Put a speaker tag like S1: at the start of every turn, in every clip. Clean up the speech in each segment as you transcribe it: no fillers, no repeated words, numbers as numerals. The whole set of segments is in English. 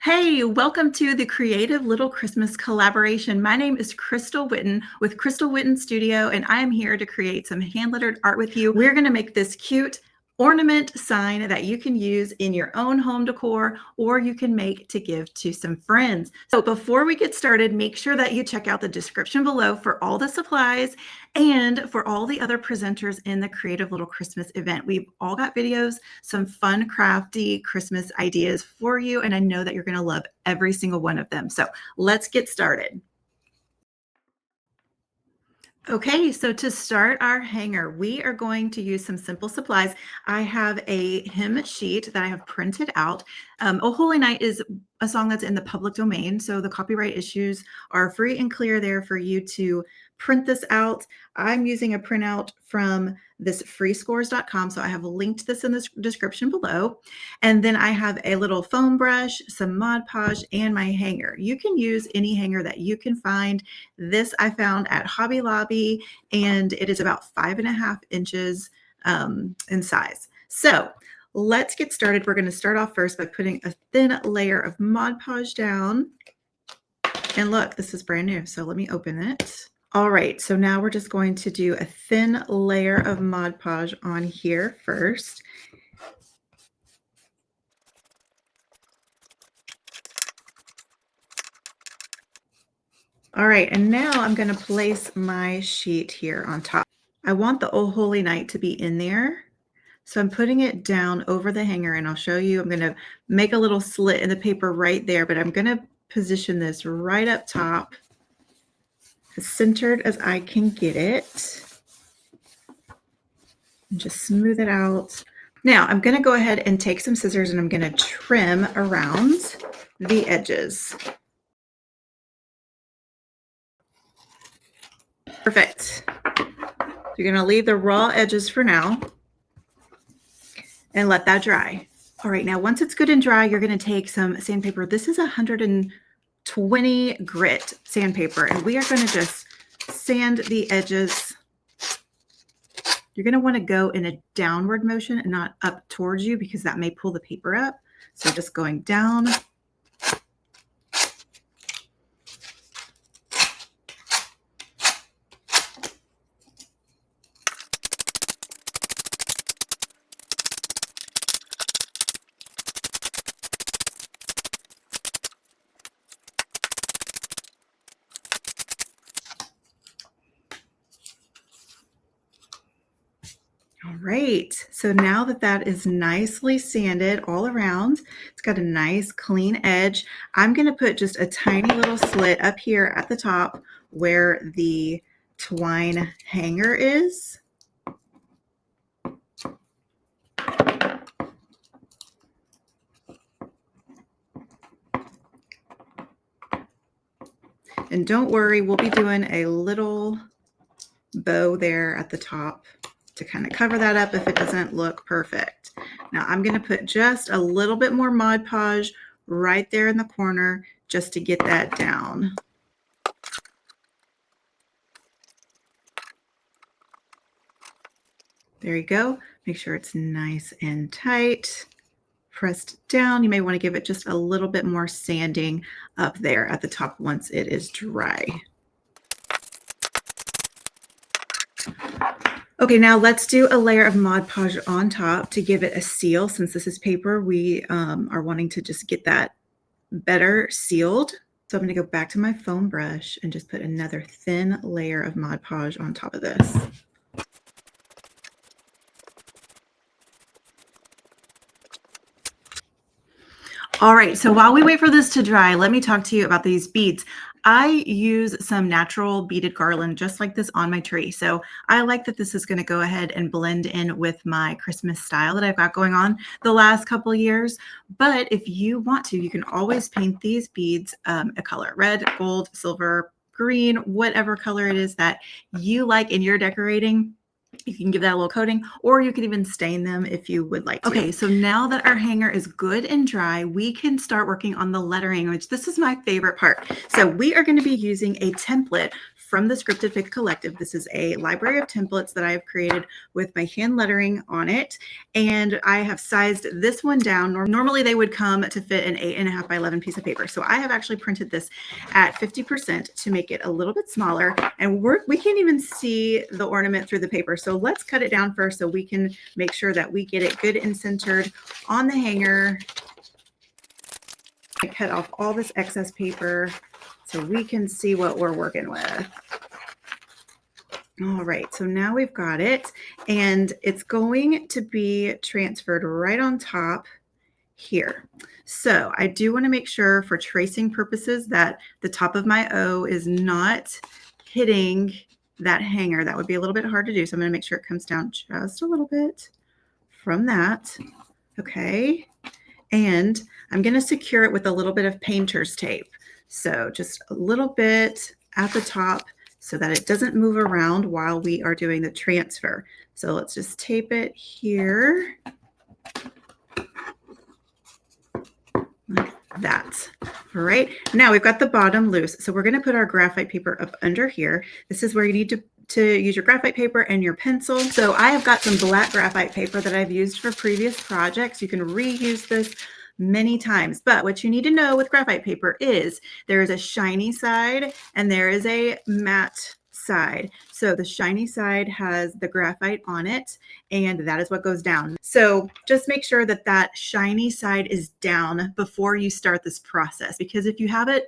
S1: Hey, welcome to the Creative Little Christmas collaboration. My name is Krystal Witten with Krystal Witten Studio, and I am here to create some hand-lettered art with you. We're going to make this cute ornament sign that you can use in your own home decor, or you can make to give to some friends. So before we get started, make sure that you check out the description below for all the supplies and for all the other presenters in the Creative Little Christmas event. We've all got videos, some fun, crafty Christmas ideas for you, and I know that you're going to love every single one of them. So let's get started. Okay, so to start our hanger, we are going to use some simple supplies. I have a hymn sheet that I have printed out. "O Holy Night" is a song that's in the public domain, so the copyright issues are free and clear there for you to print this out. I'm using a printout from this freescores.com, so I have linked this in the description below. And then I have a little foam brush, some Mod Podge, and my hanger. You can use any hanger that you can find. This I found at Hobby Lobby, and it is about 5.5 inches in size. So let's get started. We're going to start off first by putting a thin layer of Mod Podge down. And look, this is brand new, so let me open it. All right, so now we're just going to do a thin layer of Mod Podge on here first. All right, and now I'm going to place my sheet here on top. I want the "O Holy Night" to be in there, so I'm putting it down over the hanger, and I'll show you. I'm going to make a little slit in the paper right there, but I'm going to position this right up top, as centered as I can get it, and just smooth it out. Now I'm going to go ahead and take some scissors, and I'm going to trim around the edges. Perfect. You're going to leave the raw edges for now and let that dry. All right, now once it's good and dry, you're going to take some sandpaper. This is 120 grit sandpaper, and we are going to just sand the edges. You're going to want to go in a downward motion and not up towards you, because that may pull the paper up. So just going down. All right, so now that that is nicely sanded all around, it's got a nice clean edge. I'm going to put just a tiny little slit up here at the top where the twine hanger is. And don't worry, we'll be doing a little bow there at the top to kind of cover that up if it doesn't look perfect. Now I'm going to put just a little bit more Mod Podge right there in the corner just to get that down. There you go. Make sure it's nice and tight, pressed down. You may want to give it just a little bit more sanding up there at the top once it is dry. Okay, now let's do a layer of Mod Podge on top to give it a seal. Since this is paper, we are wanting to just get that better sealed. So I'm going to go back to my foam brush and just put another thin layer of Mod Podge on top of this. All right, so while we wait for this to dry, let me talk to you about these beads. I use some natural beaded garland just like this on my tree. So I like that this is going to go ahead and blend in with my Christmas style that I've got going on the last couple of years. But if you want to, you can always paint these beads a color: red, gold, silver, green, whatever color it is that you like in your decorating. You can give that a little coating, or you can even stain them if you would like to. Okay, so now that our hanger is good and dry, we can start working on the lettering, which this is my favorite part. So we are going to be using a template from the Scripted Faith Collective. This is a library of templates that I have created with my hand lettering on it. And I have sized this one down. Normally they would come to fit an 8.5 by 11 piece of paper. So I have actually printed this at 50% to make it a little bit smaller. And we can't even see the ornament through the paper. So let's cut it down first so we can make sure that we get it good and centered on the hanger. I cut off all this excess paper so we can see what we're working with. All right, so now we've got it, and it's going to be transferred right on top here. So I do want to make sure for tracing purposes that the top of my O is not hitting that hanger. That would be a little bit hard to do. So I'm going to make sure it comes down just a little bit from that. Okay. And I'm going to secure it with a little bit of painter's tape. So just a little bit at the top so that it doesn't move around while we are doing the transfer. So let's just tape it here. Like that. All right. Now we've got the bottom loose. So we're going to put our graphite paper up under here. This is where you need to use your graphite paper and your pencil. So I have got some black graphite paper that I've used for previous projects. You can reuse this many times, but what you need to know with graphite paper is there is a shiny side and there is a matte side. So the shiny side has the graphite on it, and that is what goes down. So just make sure that that shiny side is down before you start this process, because if you have it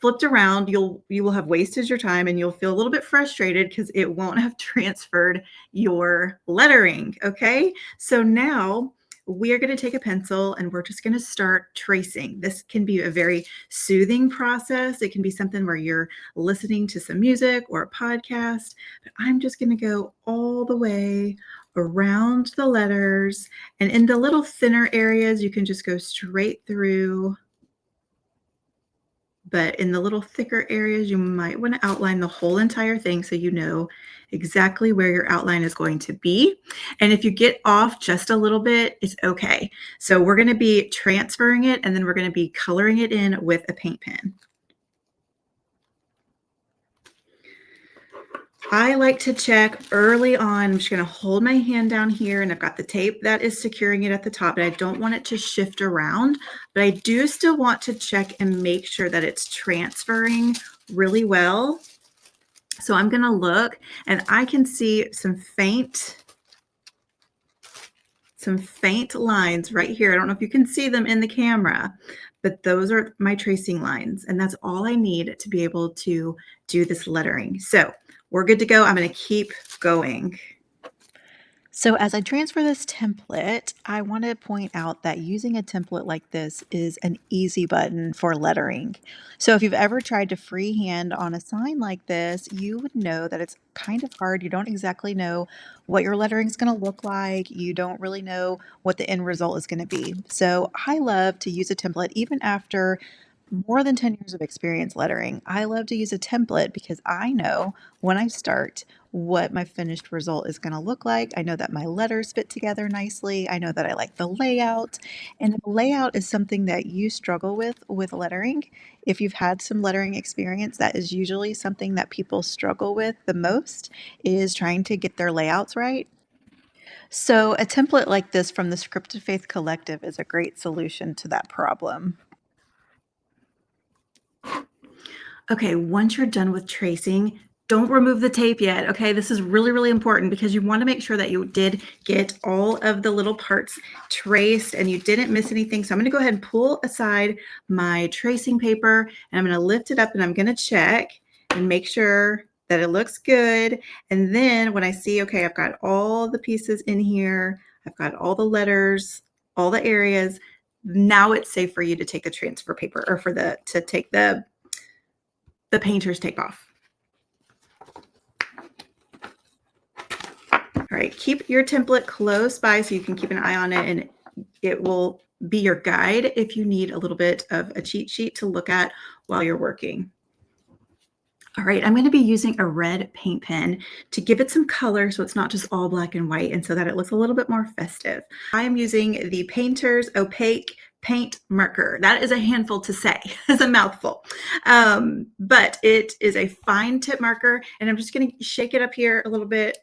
S1: flipped around, you will have wasted your time and you'll feel a little bit frustrated because it won't have transferred your lettering. Okay, so now we are going to take a pencil and we're just going to start tracing. This can be a very soothing process. It can be something where you're listening to some music or a podcast, but I'm just going to go all the way around the letters, and in the little thinner areas, you can just go straight through. But in the little thicker areas, you might want to outline the whole entire thing so you know exactly where your outline is going to be. And if you get off just a little bit, it's okay. So we're going to be transferring it, and then we're going to be coloring it in with a paint pen. I like to check early on. I'm just going to hold my hand down here, and I've got the tape that is securing it at the top, but I don't want it to shift around, but I do still want to check and make sure that it's transferring really well. So I'm going to look, and I can see some faint lines right here. I don't know if you can see them in the camera, but those are my tracing lines, and that's all I need to be able to do this lettering. So we're good to go. I'm going to keep going.
S2: So as I transfer this template, I want to point out that using a template like this is an easy button for lettering. So if you've ever tried to freehand on a sign like this, you would know that it's kind of hard. You don't exactly know what your lettering is going to look like. You don't really know what the end result is going to be. So I love to use a template even after more than 10 years of experience lettering. I love to use a template because I know when I start what my finished result is going to look like. I know that my letters fit together nicely. I know that I like the layout. And if layout is something that you struggle with lettering, if you've had some lettering experience, that is usually something that people struggle with the most, is trying to get their layouts right. So a template like this from the Scripted Faith Collective is a great solution to that problem.
S1: Okay, once you're done with tracing, don't remove the tape yet. Okay, this is really, really important because you want to make sure that you did get all of the little parts traced and you didn't miss anything. So I'm going to go ahead and pull aside my tracing paper, and I'm going to lift it up, and I'm going to check and make sure that it looks good. And then when I see, okay, I've got all the pieces in here, I've got all the letters, all the areas, now it's safe for you to take the transfer paper, or to take the painter's tape off. All right, keep your template close by so you can keep an eye on it, and it will be your guide if you need a little bit of a cheat sheet to look at while you're working. All right, I'm going to be using a red paint pen to give it some color so it's not just all black and white, and so that it looks a little bit more festive. I am using the Painter's Opaque Paint marker. That is a handful to say. It's a mouthful. But it is a fine tip marker, and I'm just going to shake it up here a little bit.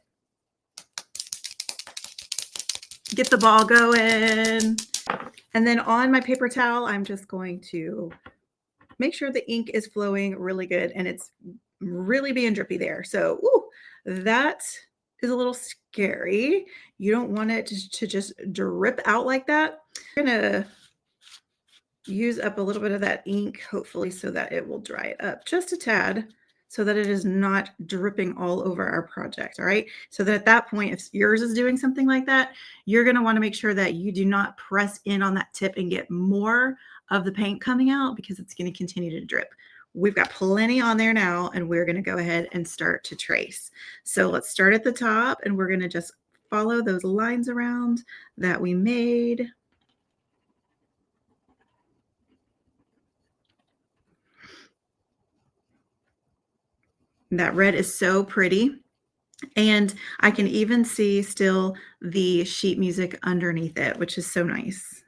S1: Get the ball going. And then on my paper towel, I'm just going to make sure the ink is flowing really good and it's really being drippy there. So that is a little scary. You don't want it to just drip out like that. I'm gonna use up a little bit of that ink, hopefully, so that it will dry it up just a tad, so that it is not dripping all over our project. All right. So that at that point, if yours is doing something like that, you're going to want to make sure that you do not press in on that tip and get more of the paint coming out, because it's going to continue to drip. We've got plenty on there now, and we're going to go ahead and start to trace. So let's start at the top, and we're going to just follow those lines around that we made. That red is so pretty. And I can even see still the sheet music underneath it, which is so nice.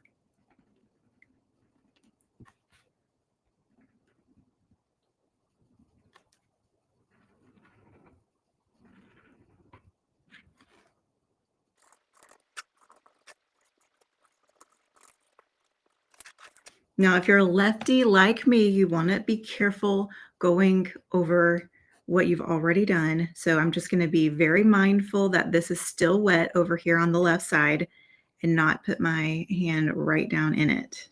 S1: Now, if you're a lefty like me, you want to be careful going over what you've already done. So I'm just going to be very mindful that this is still wet over here on the left side and not put my hand right down in it.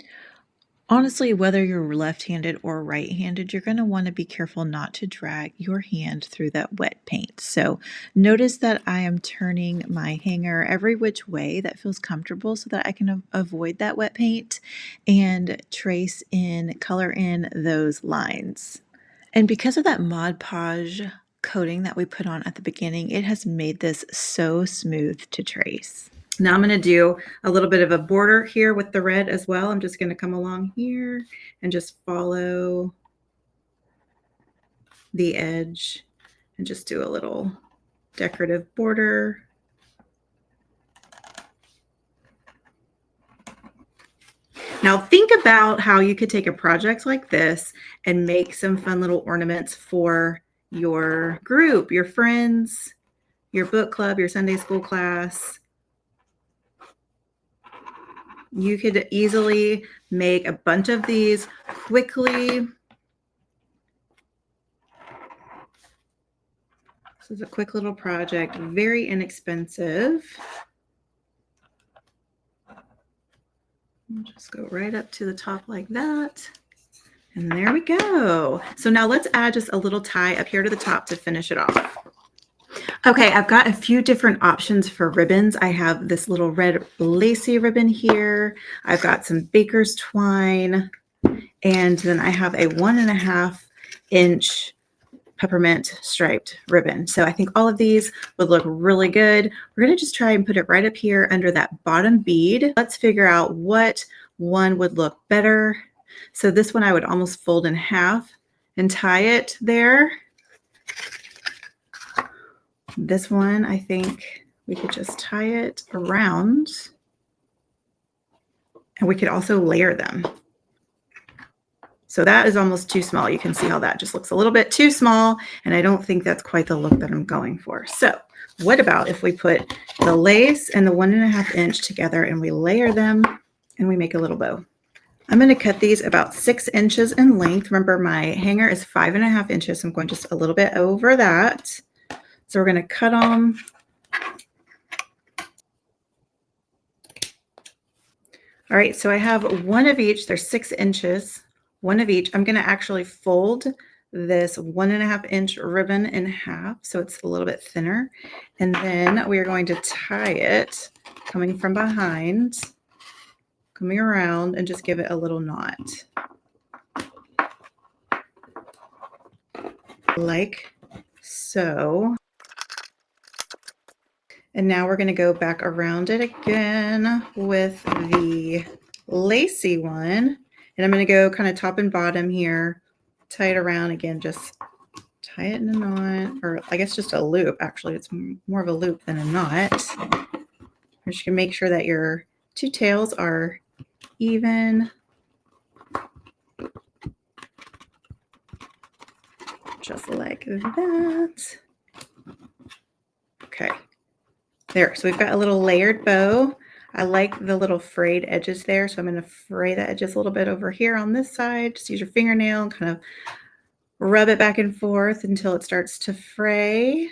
S2: Honestly, whether you're left-handed or right-handed, you're going to want to be careful not to drag your hand through that wet paint. So notice that I am turning my hanger every which way that feels comfortable so that I can avoid that wet paint and trace in, color in those lines. And because of that Mod Podge coating that we put on at the beginning, it has made this so smooth to trace.
S1: Now I'm going to do a little bit of a border here with the red as well. I'm just going to come along here and just follow the edge and just do a little decorative border. Now think about how you could take a project like this and make some fun little ornaments for your group, your friends, your book club, your Sunday school class. You could easily make a bunch of these quickly. This is a quick little project, very inexpensive. Just go right up to the top like that. And there we go. So now let's add just a little tie up here to the top to finish it off. Okay, I've got a few different options for ribbons. I have this little red lacy ribbon here. I've got some baker's twine. And then I have a 1.5 inch peppermint striped ribbon. So I think all of these would look really good. We're going to just try and put it right up here under that bottom bead. Let's figure out what one would look better. So this one I would almost fold in half and tie it there. This one, I think we could just tie it around, and we could also layer them. So that is almost too small. You can see how that just looks a little bit too small, and I don't think that's quite the look that I'm going for. So what about if we put the lace and the 1.5 inch together and we layer them and we make a little bow? I'm going to cut these about 6 inches in length. Remember, my hanger is 5.5 inches. So I'm going just a little bit over that. So we're going to cut them. All right, so I have one of each. They're 6 inches, one of each. I'm going to actually fold this 1.5 inch ribbon in half so it's a little bit thinner. And then we are going to tie it coming from behind, coming around, and just give it a little knot. Like so. And now we're going to go back around it again with the lacy one. And I'm going to go kind of top and bottom here, tie it around again, just tie it in a knot, or I guess just a loop. Actually, it's more of a loop than a knot. You're just going to make sure that your two tails are even. Just like that. Okay. There, so we've got a little layered bow. I like the little frayed edges there, so I'm going to fray the edges a little bit over here on this side. Just use your fingernail and kind of rub it back and forth until it starts to fray.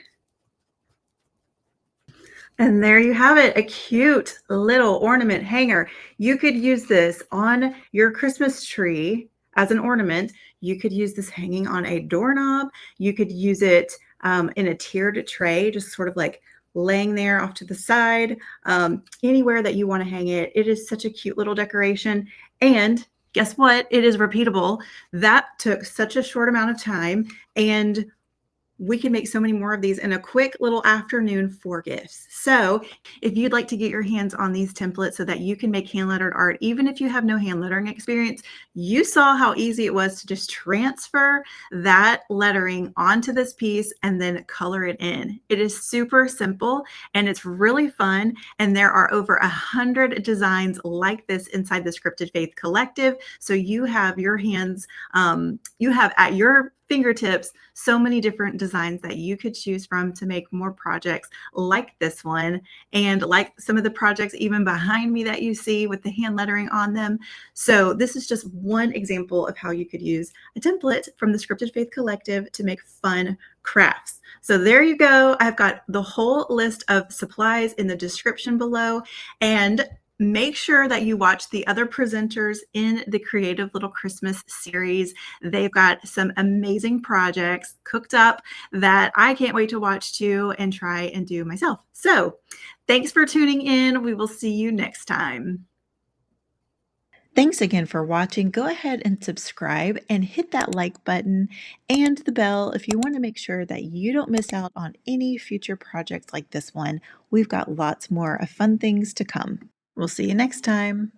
S1: And there you have it, a cute little ornament hanger. You could use this on your Christmas tree as an ornament. You could use this hanging on a doorknob. You could use it in a tiered tray, just sort of like laying there off to the side, anywhere that you want to hang it. It is such a cute little decoration. And guess what? It is repeatable. That took such a short amount of time, and we can make so many more of these in a quick little afternoon for gifts. So if you'd like to get your hands on these templates so that you can make hand lettered art, even if you have no hand lettering experience, you saw how easy it was to just transfer that lettering onto this piece and then color it in. It is super simple and it's really fun. And there are over 100 designs like this inside the Scripted Faith Collective. So you have your hands, you have at your fingertips so many different designs that you could choose from to make more projects like this one, and like some of the projects even behind me that you see with the hand lettering on them. So this is just one example of how you could use a template from the Scripted Faith Collective to make fun crafts. So there you go. I've got the whole list of supplies in the description below, and make sure that you watch the other presenters in the Creative Little Christmas series. They've got some amazing projects cooked up that I can't wait to watch too and try and do myself. So thanks for tuning in. We will see you next time.
S2: Thanks again for watching. Go ahead and subscribe and hit that like button and the bell if you want to make sure that you don't miss out on any future projects like this one. We've got lots more fun things to come. We'll see you next time.